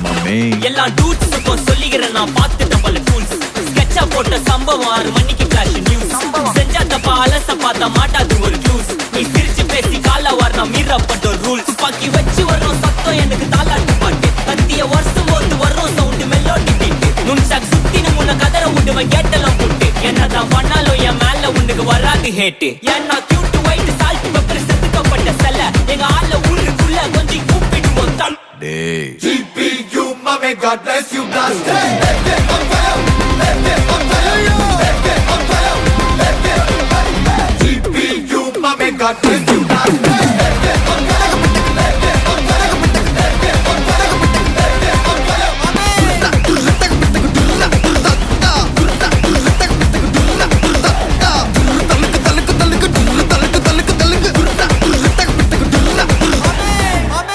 மாமே எல்லா டூட்ஸுக்கும் சொல்லிக்கிறேன் நான் பார்த்துட்ட பல டூல்ஸ் ஸ்கெட்சா போட்ட சம்பவம் 6 மணிக்கு ஃபிளாஷ் நியூஸ் செஞ்சா தப்பா அலச பார்த்தா மாட்டாது ஒரு ஜூஸ் நீ சிரிச்சு பேசி கால வரணும் மீறப்பட்ட ரூல்ஸ் துப்பாக்கி வச்சு வர்றோம் சத்தம் எனக்கு தாளாட்டு பாட்டு கத்திய வருஷம் போது வர்றோம் சவுண்டு மெல்லோடி பீட்டு நுண்சாக் சுத்தினு முன்ன கதற விடுவேன் கேட்டெல்லாம் போட்டு என்னதான் பண்ணாலும் என் மேல உனக்கு வராது ஹேட்டு ஏன்னா கியூட் ஒயிட் சால்ட் பெப்பர் செத்துக்கப்பட்ட செல்ல எங்க ஆள ஊருக்குள்ள கொஞ்சம் கூப்பிடுவோம் தம் டேய் GPU mame God bless you blast GPU mame God bless